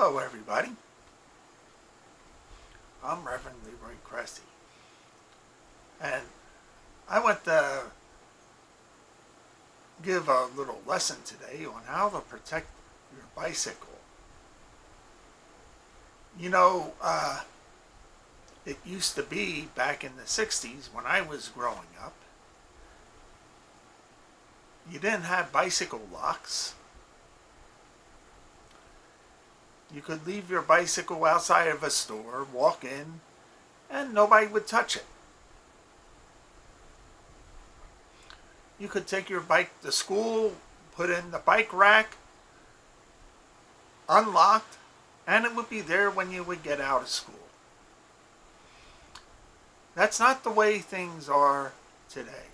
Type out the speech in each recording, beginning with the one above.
Hello everybody, I'm Reverend Leroy Cressy, and I want to give a little lesson today on how to protect your bicycle. You know, it used to be back in the 60s when I was growing up, you didn't have bicycle locks. You could leave your bicycle outside of a store, walk in, and nobody would touch it. You could take your bike to school, put in the bike rack, unlocked, and it would be there when you would get out of school. That's not the way things are today.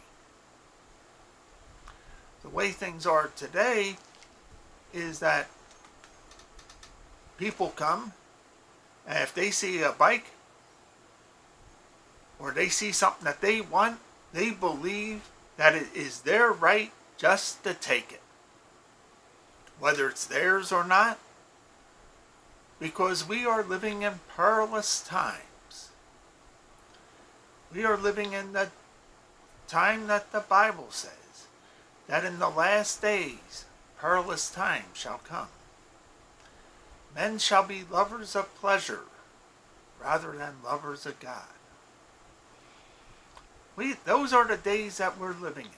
The way things are today is that people come, and if they see a bike or they see something that they want, they believe that it is their right just to take it, whether it's theirs or not, because we are living in perilous times. We are living in the time that the Bible says, that in the last days perilous times shall come. Men shall be lovers of pleasure rather than lovers of God. Those are the days that we're living in.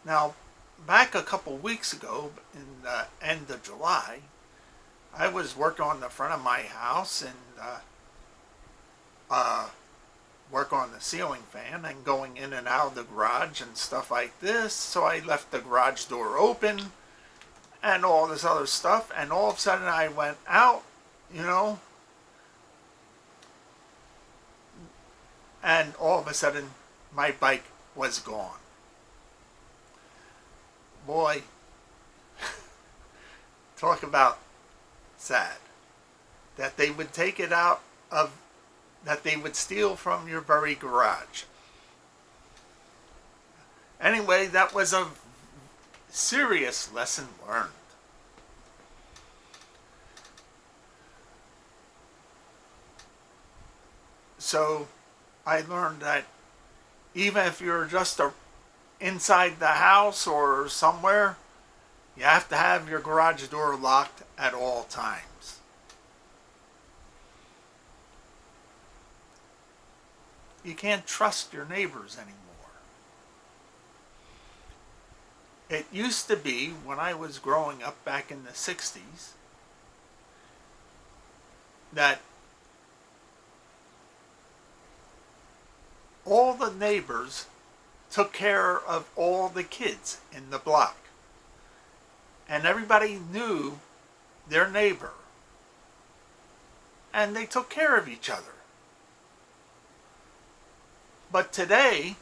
Now, back a couple weeks ago, in the end of July, I was working on the front of my house and work on the ceiling fan and going in and out of the garage and stuff like this. So I left the garage door open and all this other stuff, and all of a sudden I went out, and all of a sudden my bike was gone. Boy, talk about sad. That they would take it out of, that they would steal from your very garage. Anyway, that was a serious lesson learned. So I learned that even if you're just inside the house or somewhere, you have to have your garage door locked at all times. You can't trust your neighbors anymore. It used to be, when I was growing up back in the 60s, that all the neighbors took care of all the kids in the block. And everybody knew their neighbor. And they took care of each other. But today,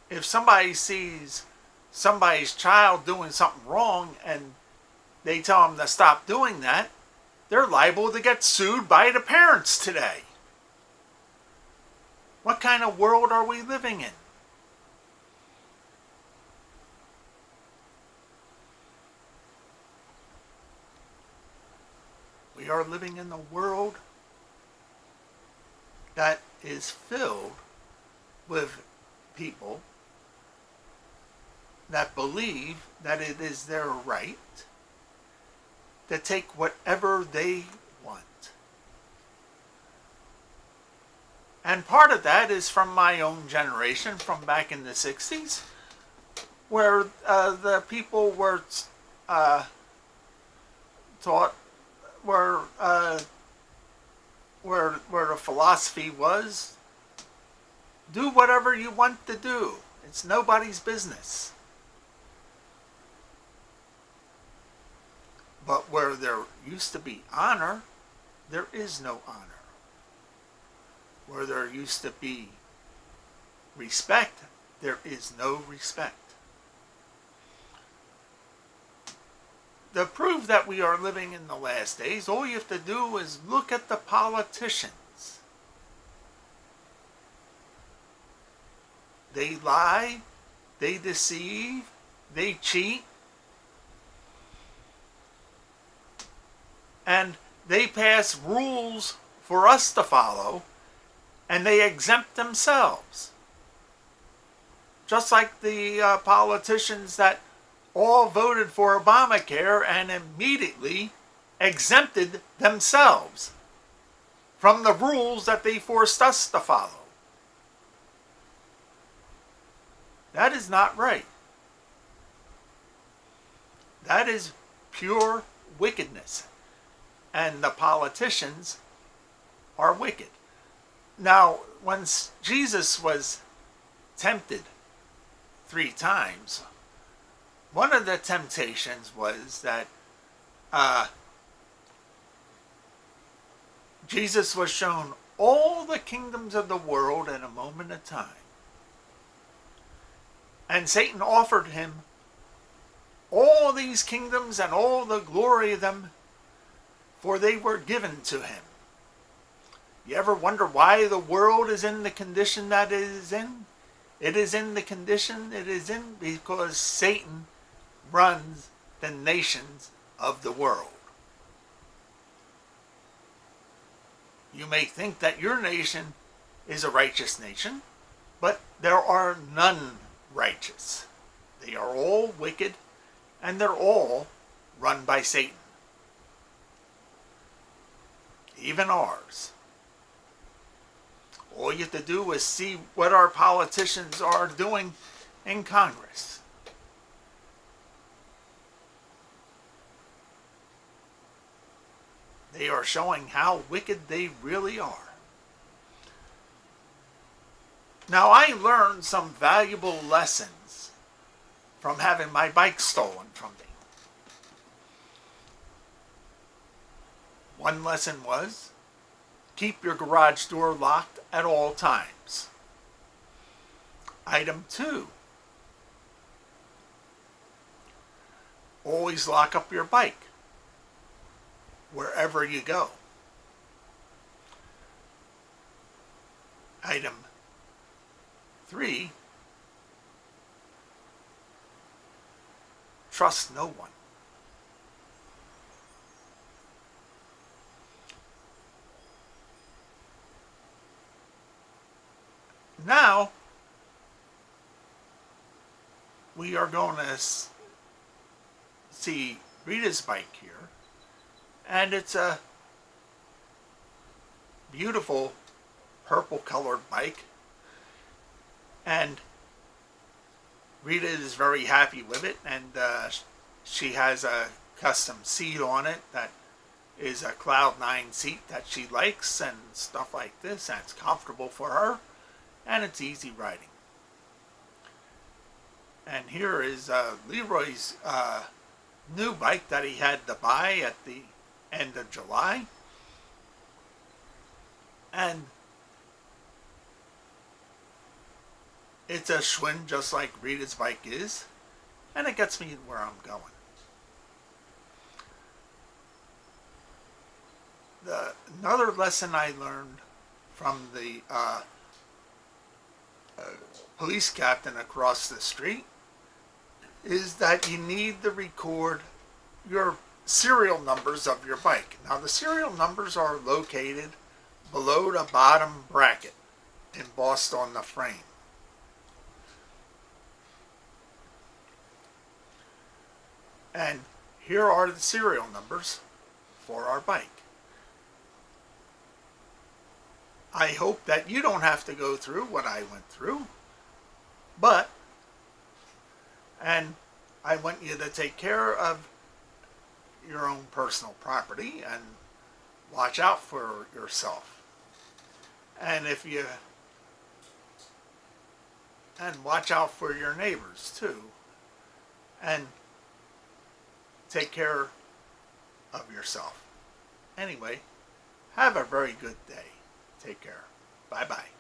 if somebody sees somebody's child doing something wrong and they tell them to stop doing that, they're liable to get sued by the parents today. What kind of world are we living in? We are living in a world that is filled with people that believe that it is their right to take whatever they want. And part of that is from my own generation, from back in the 60s, where the people were taught, where the philosophy was, do whatever you want to do. It's nobody's business. But where there used to be honor, there is no honor. Where there used to be respect, there is no respect. To prove that we are living in the last days, all you have to do is look at the politicians. They lie, they deceive, they cheat, and they pass rules for us to follow, and they exempt themselves. Just like the politicians that all voted for Obamacare and immediately exempted themselves from the rules that they forced us to follow. That is not right. That is pure wickedness. And the politicians are wicked. Now, when Jesus was tempted 3 times, one of the temptations was that Jesus was shown all the kingdoms of the world in a moment of time. And Satan offered him all these kingdoms and all the glory of them, for they were given to him. You ever wonder why the world is in the condition that it is in? It is in the condition it is in because Satan runs the nations of the world. You may think that your nation is a righteous nation, but there are none righteous. They are all wicked, and they're all run by Satan. Even ours. All you have to do is see what our politicians are doing in Congress. They are showing how wicked they really are. Now, I learned some valuable lessons from having my bike stolen from me. One lesson was, keep your garage door locked at all times. Item 2, always lock up your bike wherever you go. Item 3, trust no one. Now, we are going to see Rita's bike here, and it's a beautiful purple colored bike, and Rita is very happy with it, and she has a custom seat on it that is a Cloud 9 seat that she likes and stuff like this, and it's comfortable for her. And it's easy riding. And here is Leroy's new bike that he had to buy at the end of July. And it's a Schwinn just like Rita's bike is. And it gets me where I'm going. Another lesson I learned from the police captain across the street is that you need to record your serial numbers of your bike. Now, the serial numbers are located below the bottom bracket, embossed on the frame. And here are the serial numbers for our bike. I hope that you don't have to go through what I went through, and I want you to take care of your own personal property and watch out for yourself. And watch out for your neighbors too. And take care of yourself. Anyway, have a very good day. Take care. Bye-bye.